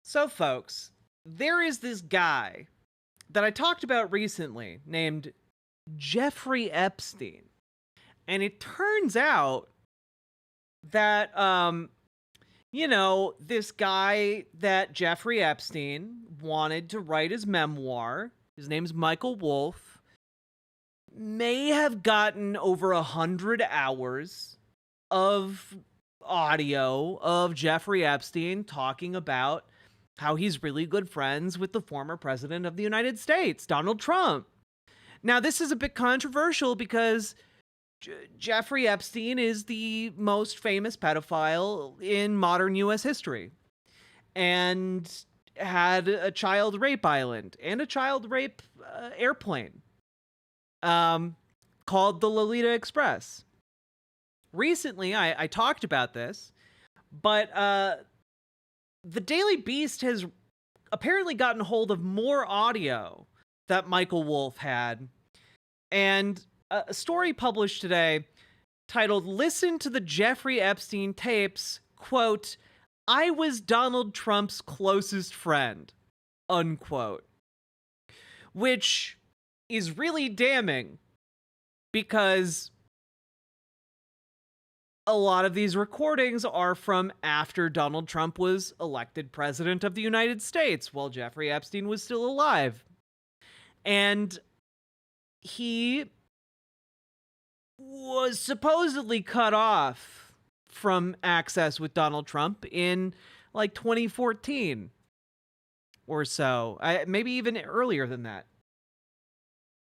So, folks, there is this guy that I talked about recently named Jeffrey Epstein. And it turns out that, this guy that Jeffrey Epstein wanted to write his memoir, his name's Michael Wolff, may have gotten over 100 hours of audio of Jeffrey Epstein talking about how he's really good friends with the former president of the United States, Donald Trump. Now, this is a bit controversial because Jeffrey Epstein is the most famous pedophile in modern U.S. history and had a child rape island and a child rape airplane called the Lolita Express. Recently, I talked about this, but the Daily Beast has apparently gotten hold of more audio that Michael Wolff had, and a story published today titled, "Listen to the Jeffrey Epstein tapes, quote, I was Donald Trump's closest friend," unquote. Which is really damning because a lot of these recordings are from after Donald Trump was elected president of the United States while Jeffrey Epstein was still alive. And he was supposedly cut off from access with Donald Trump in like 2014 or so, maybe even earlier than that.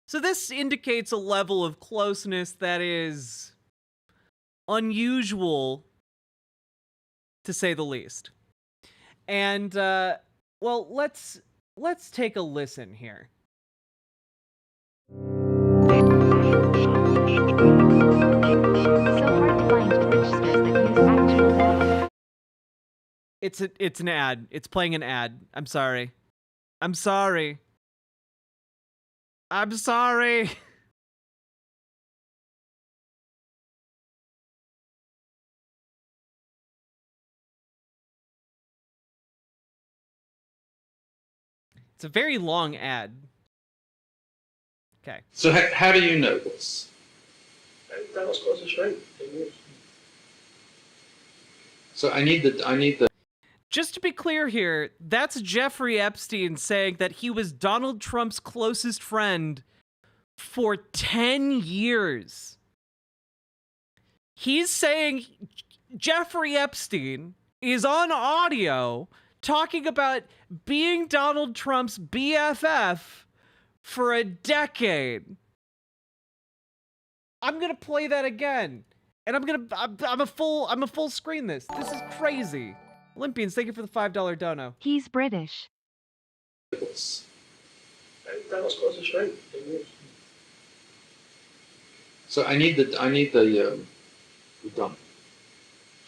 So this indicates a level of closeness that is unusual, to say the least. And well, let's take a listen here. It's an ad. It's playing an ad. I'm sorry. I'm sorry. I'm sorry. It's a very long ad. Okay. So how do you know this? That was close to straight. So I need the. Just to be clear here, that's Jeffrey Epstein saying that he was Donald Trump's closest friend for 10 years. He's saying Jeffrey Epstein is on audio talking about being Donald Trump's BFF for a decade. I'm gonna play that again, and I'm a full screen this. This is crazy. Olympians, thank you for the $5 dono. He's British. That was close to straight. So I need the Donald.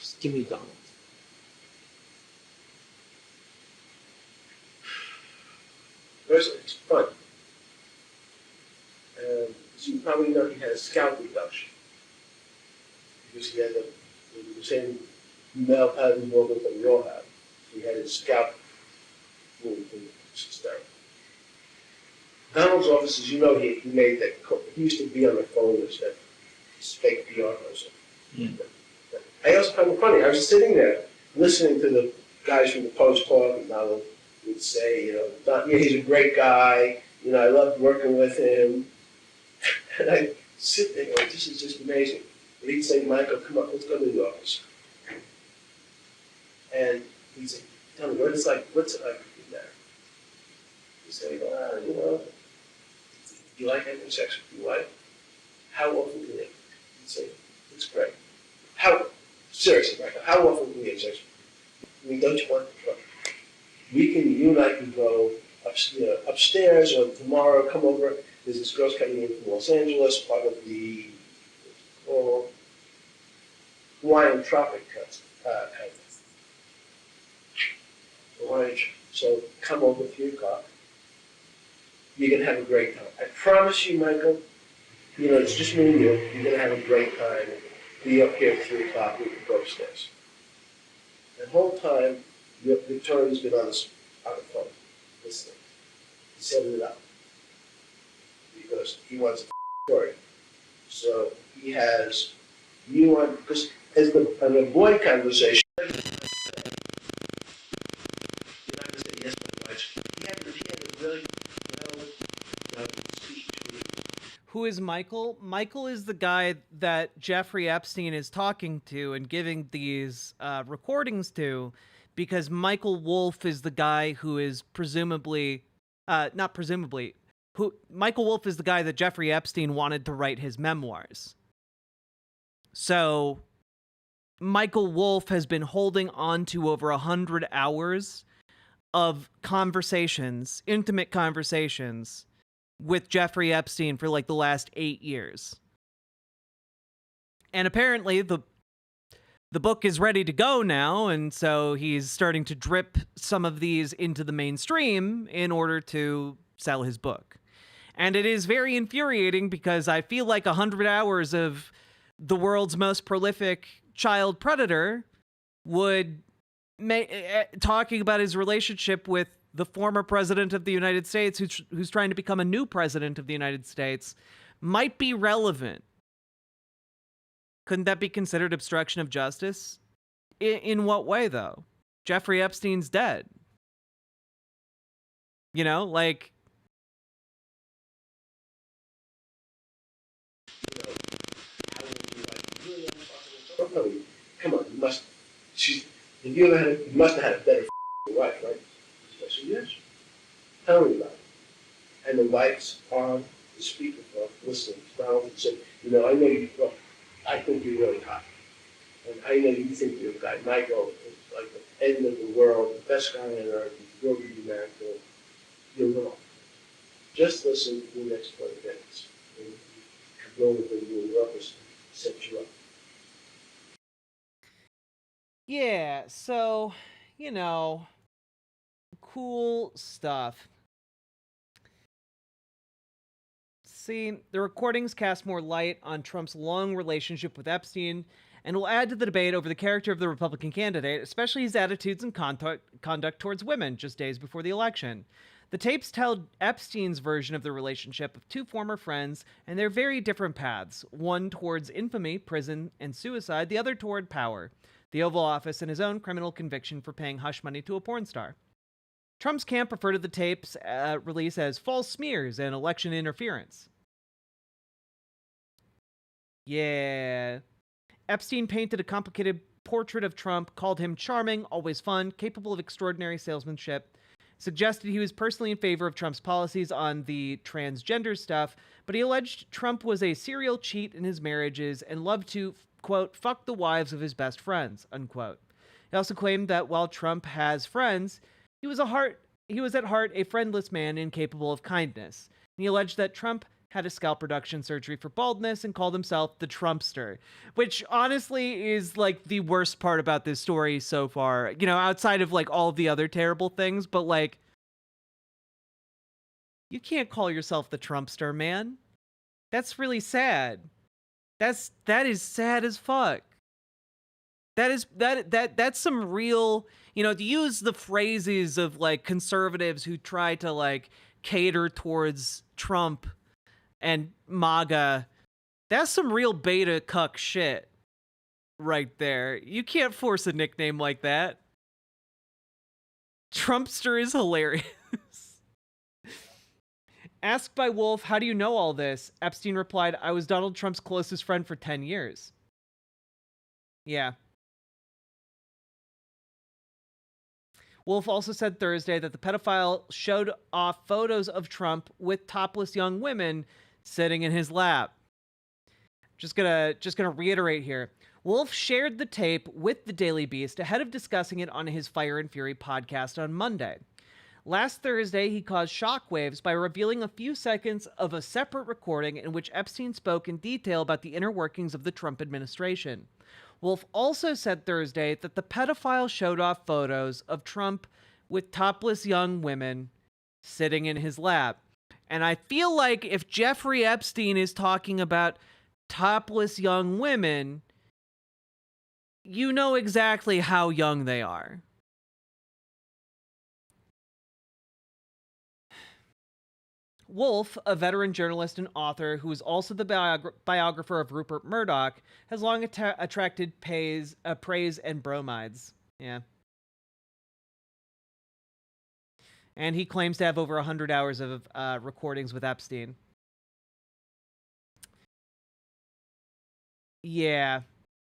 Just give me Donald. It's fun. So you probably know he had a scalp reduction because he had the same male pattern movement that we all have. He had his scalp moved and hysterical. Donald's office, as you know, he made that. He used to be on the phone with that fake PR person. Mm. I also found it funny. I was sitting there listening to the guys from the Post talk, and Donald would say, he's a great guy. I loved working with him. And I sit there going, this is just amazing. And he'd say, Michael, come on, let's go to the office. And he'd say, tell me, what's it like in there? He'd say, do you like having sex with your wife? How often do you? He'd say, it's great. Seriously, Michael, how often do you have sex with you? Don't you want to go? You and I can go upstairs, or tomorrow come over. There's this girl's coming in from Los Angeles, part of the Hawaiian Tropic kind of. So come over 3 o'clock. You're going to have a great time. I promise you, Michael, it's just me and you. You're going to have a great time. Be up here at 3 o'clock. We can go upstairs. The whole time, Victoria's been on this on the phone, listening. He set it up because he wants a story. So he has you on, because as an avoid conversation, you're not going to say yes, but watch. He had a really well speech. Who is Michael? Michael is the guy that Jeffrey Epstein is talking to and giving these recordings to, because Michael Wolff is the guy who is presumably, not presumably, who Michael Wolff is the guy that Jeffrey Epstein wanted to write his memoirs. So Michael Wolff has been holding on to over 100 hours of conversations, intimate conversations, with Jeffrey Epstein for like the last 8 years. And apparently the book is ready to go now, and so he's starting to drip some of these into the mainstream in order to sell his book. And it is very infuriating because I feel like 100 hours of the world's most prolific child predator would talking about his relationship with the former president of the United States, who's trying to become a new president of the United States, might be relevant. Couldn't that be considered obstruction of justice? In what way, though? Jeffrey Epstein's dead. You know, like... Come on, you must. If you ever had, you must have had a better wife, right? I said, yes. Tell me about it. And the wife's on the speakerphone, listening, smiling, and said, I know you. Well, I think you're really hot, and I know you think you're a guy. Michael is like the end of the world, the best guy on earth. He's going to be married to. You're wrong. Just listen to the next 20 minutes. And the only thing you will up is set you up. Yeah, so, cool stuff. See, the recordings cast more light on Trump's long relationship with Epstein and will add to the debate over the character of the Republican candidate, especially his attitudes and conduct towards women just days before the election. The tapes tell Epstein's version of the relationship of two former friends and their very different paths, one towards infamy, prison, and suicide, the other toward power, the Oval Office, and his own criminal conviction for paying hush money to a porn star. Trump's camp referred to the tapes release as false smears and election interference. Yeah. Epstein painted a complicated portrait of Trump, called him charming, always fun, capable of extraordinary salesmanship, suggested he was personally in favor of Trump's policies on the transgender stuff, but he alleged Trump was a serial cheat in his marriages and loved to, quote, fuck the wives of his best friends, unquote. He also claimed that while Trump has friends, he was at heart a friendless man incapable of kindness. And he alleged that Trump had a scalp reduction surgery for baldness and called himself the Trumpster, which honestly is like the worst part about this story so far, outside of like all of the other terrible things, but like, you can't call yourself the Trumpster, man. That's really sad. That is sad as fuck. That's some real, to use the phrases of like conservatives who try to like cater towards Trump and MAGA, that's some real beta cuck shit right there. You can't force a nickname like that. Trumpster is hilarious. Asked by Wolff, how do you know all this? Epstein replied, I was Donald Trump's closest friend for 10 years. Yeah. Wolff also said Thursday that the pedophile showed off photos of Trump with topless young women sitting in his lap. Just gonna reiterate here. Wolff shared the tape with the Daily Beast ahead of discussing it on his Fire and Fury podcast on Monday. Last Thursday, he caused shockwaves by revealing a few seconds of a separate recording in which Epstein spoke in detail about the inner workings of the Trump administration. Wolff also said Thursday that the pedophile showed off photos of Trump with topless young women sitting in his lap. And I feel like if Jeffrey Epstein is talking about topless young women, you know exactly how young they are. Wolf, a veteran journalist and author who is also the biographer of Rupert Murdoch, has long attracted praise and bromides. Yeah. And he claims to have over 100 hours of recordings with Epstein. Yeah.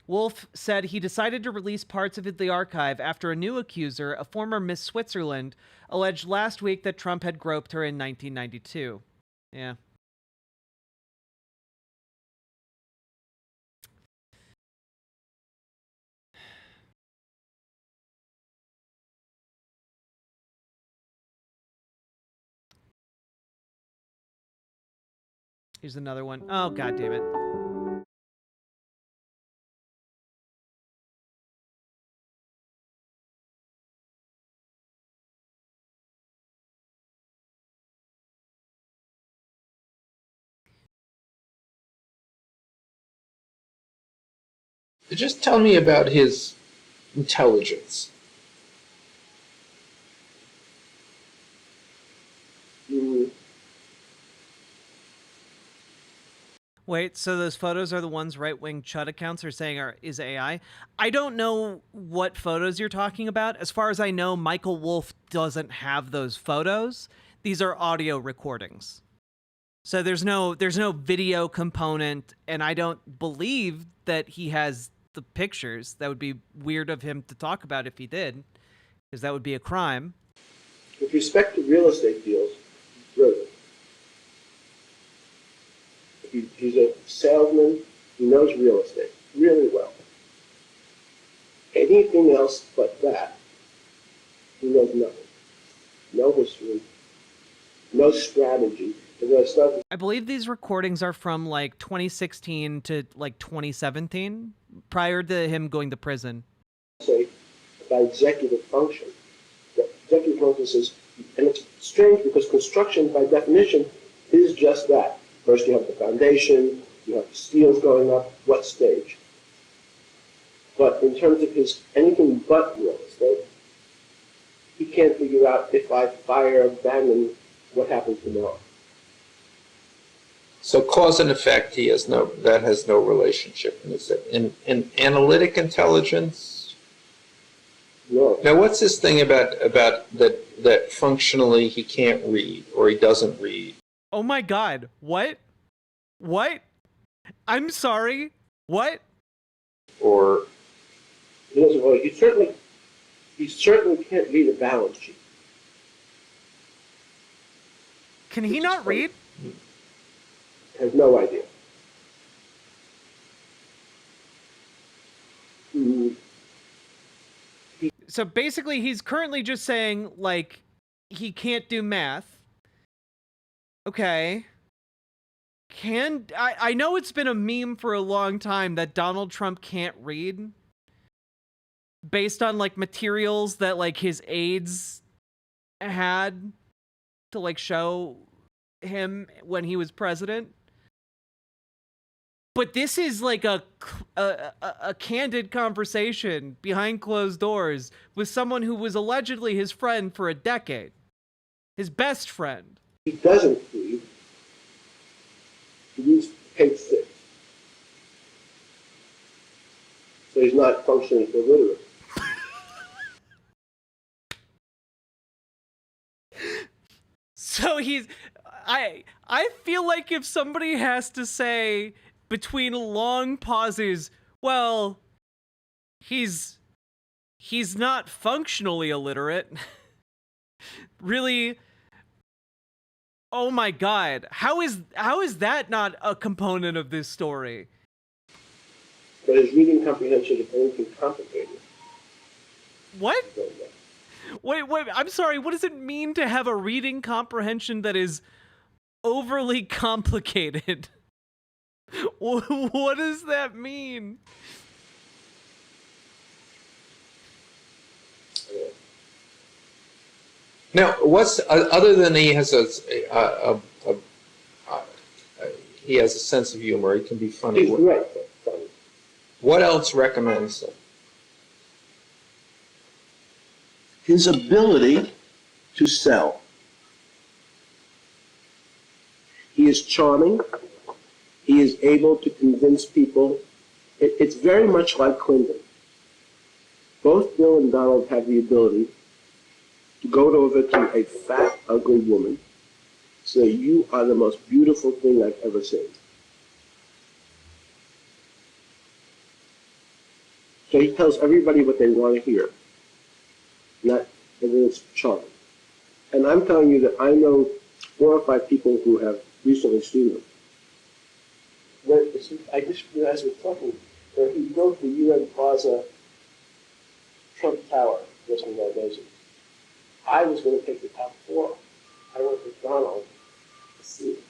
Wolf said he decided to release parts of the archive after a new accuser, a former Miss Switzerland, alleged last week that Trump had groped her in 1992. Yeah. Here's another one. Oh, God damn it. Just tell me about his intelligence. Wait, so those photos are the ones right-wing Chud accounts are saying is AI? I don't know what photos you're talking about. As far as I know, Michael Wolff doesn't have those photos. These are audio recordings. So there's no video component, and I don't believe that he has the pictures. That would be weird of him to talk about if he did, because that would be a crime. With respect to real estate deals, really, he's a salesman. He knows real estate really well. Anything else but that, he knows nothing. No history, no strategy. I believe these recordings are from like 2016 to like 2017, prior to him going to prison. Say about executive function. The executive function says, and it's strange because construction by definition is just that. First you have the foundation, you have the steels going up, what stage? But in terms of his anything but real estate, he can't figure out if I fire Bannon, what happens tomorrow. So cause and effect, that has no relationship. In analytic intelligence? No. Now what's this thing about that functionally he can't read or he doesn't read? Oh my God. What? I'm sorry. What? Or He doesn't really, he certainly can't read a balance sheet. Can he not read? Has no idea. So basically he's currently just saying like he can't do math. Okay. I know it's been a meme for a long time that Donald Trump can't read based on like materials that like his aides had to like show him when he was president. But this is like a candid conversation behind closed doors with someone who was allegedly his friend for a decade. His best friend. He doesn't read. He reads page 6. So he's not functionally illiterate. So I feel like if somebody has to say between long pauses, well, he's not functionally illiterate. Really? Oh my God. How is that not a component of this story? But his reading comprehension is anything complicated. What? Wait, I'm sorry, what does it mean to have a reading comprehension that is overly complicated? What does that mean? now, what's other than he has he has a sense of humor. He can be funny. He's right, but funny. What else recommends him? His ability to sell. He is charming. He is able to convince people. It's very much like Clinton. Both Bill and Donald have the ability to go over to a fat, ugly woman, say, "You are the most beautiful thing I've ever seen." So he tells everybody what they want to hear. And then it's charming. And I'm telling you that I know 4 or 5 people who have recently seen him. I just realized we're talking, where he built the UN Plaza Trump Tower, just in that nation. I was going to take the top floor. I went with Donald to see it.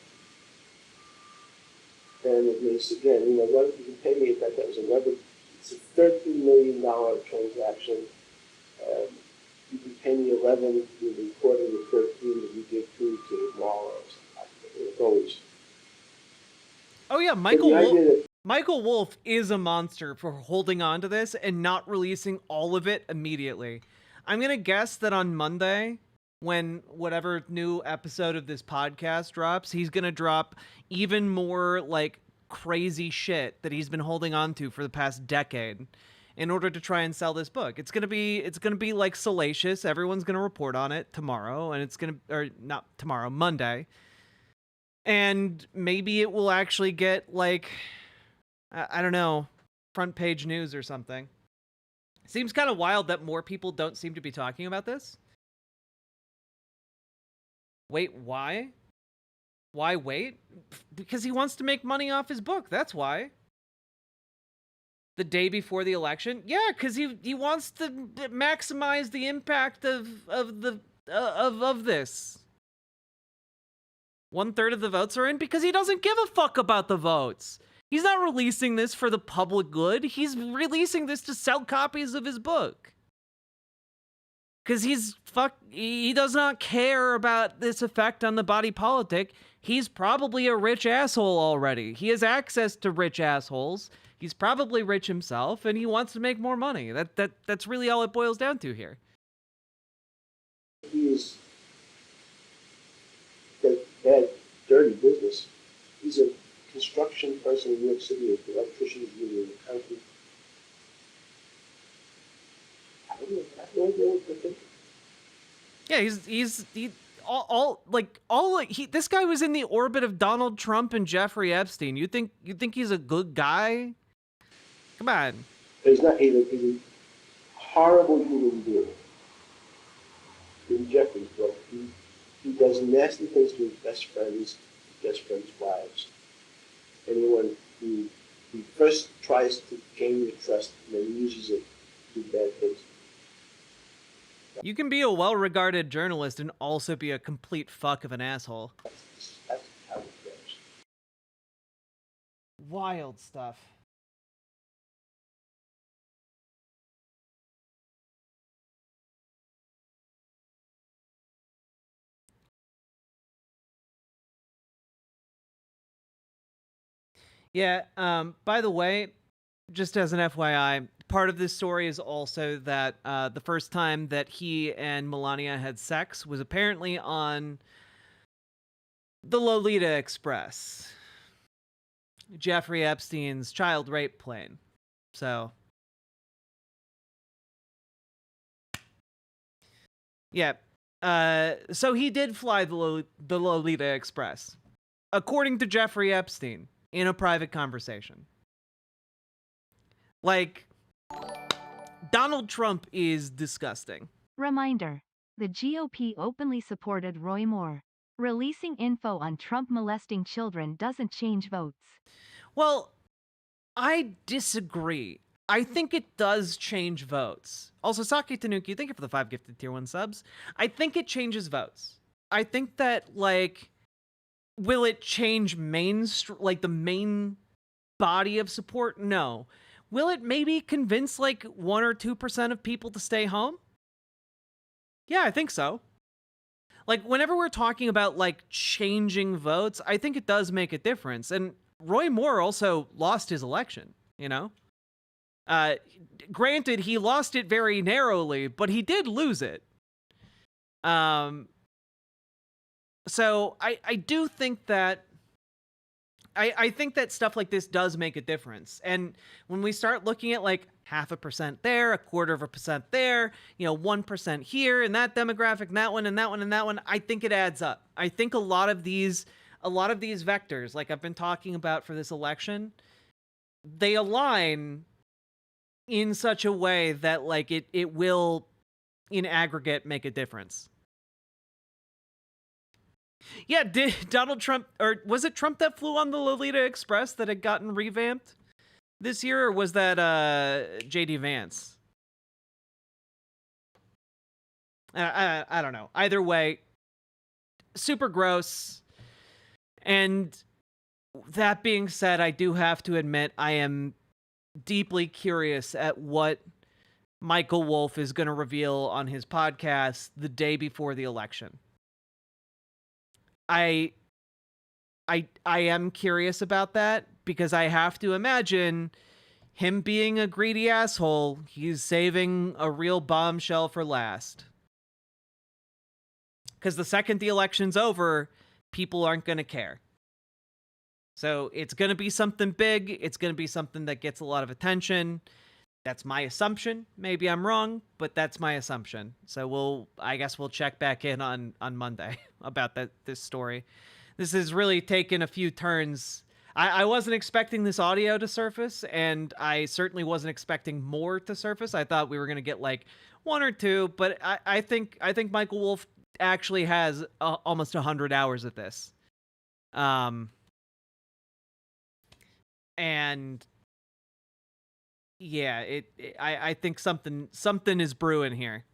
And it was, again, what if you can pay me if that was it's a $13 million transaction. You can pay me 11, you recorded the 13 that you give 2 to Mall or something. It's always. Oh yeah, Michael Wolff is a monster for holding on to this and not releasing all of it immediately. I'm gonna guess that on Monday, when whatever new episode of this podcast drops, he's gonna drop even more like crazy shit that he's been holding on to for the past decade in order to try and sell this book. It's gonna be like salacious. Everyone's gonna report on it tomorrow, and not tomorrow, Monday. And maybe it will actually get like, I don't know, front page news or something. Seems kind of wild that more people don't seem to be talking about this. Wait, why? Why wait? Because he wants to make money off his book. That's why. The day before the election? Yeah, because he wants to maximize the impact of this. 1/3 of the votes are in because he doesn't give a fuck about the votes. He's not releasing this for the public good. He's releasing this to sell copies of his book. Because he does not care about this effect on the body politic. He's probably a rich asshole already. He has access to rich assholes. He's probably rich himself, and he wants to make more money. That's really all it boils down to here. He is bad, dirty business. He's a construction person in New York City, the electricians union in the country. I have no idea what they're thinking. Yeah, this guy was in the orbit of Donald Trump and Jeffrey Epstein. You think he's a good guy? Come on. He's not. He's a horrible human being. In Jeffrey's book, he does nasty things to his best friends' wives. Anyone who first tries to gain your trust and then uses it to do bad things. You can be a well-regarded journalist and also be a complete fuck of an asshole. That's how it goes. Wild stuff. Yeah, by the way, just as an FYI, part of this story is also that the first time that he and Melania had sex was apparently on the Lolita Express, Jeffrey Epstein's child rape plane. So, yeah. So he did fly the Lolita Express, according to Jeffrey Epstein, in a private conversation. Like, Donald Trump is disgusting. Reminder: the GOP openly supported Roy Moore. Releasing info on Trump molesting children doesn't change votes. Well, I disagree. I think it does change votes. Also, Saki Tanuki, thank you for the 5 gifted tier 1 subs. I think it changes votes. I think that, like, will it change the main body of support? No. Will it maybe convince like 1 or 2% of people to stay home? Yeah, I think so. Like, whenever we're talking about like changing votes, I think it does make a difference. And Roy Moore also lost his election, you know? Granted, he lost it very narrowly, but he did lose it. So I do think that I think that stuff like this does make a difference. And when we start looking at like 0.5% there, 1/4% there, 1% here, and that demographic, and that one, and that one, and that one, I think it adds up. I think a lot of these vectors, like I've been talking about for this election, they align in such a way that like it will in aggregate make a difference. Yeah, did Donald Trump, or was it Trump that flew on the Lolita Express that had gotten revamped this year, or was that JD Vance? I don't know. Either way, super gross. And that being said, I do have to admit I am deeply curious at what Michael Wolff is going to reveal on his podcast the day before the election. I am curious about that because I have to imagine him being a greedy asshole, he's saving a real bombshell for last. Because the second the election's over, people aren't going to care. So it's going to be something big. It's going to be something that gets a lot of attention. That's my assumption. Maybe I'm wrong, but that's my assumption. So I guess we'll check back in on Monday about this story. This has really taken a few turns. I wasn't expecting this audio to surface, and I certainly wasn't expecting more to surface. I thought we were going to get like one or two, but I think Michael Wolff actually has almost 100 hours at this. And yeah, I think something is brewing here.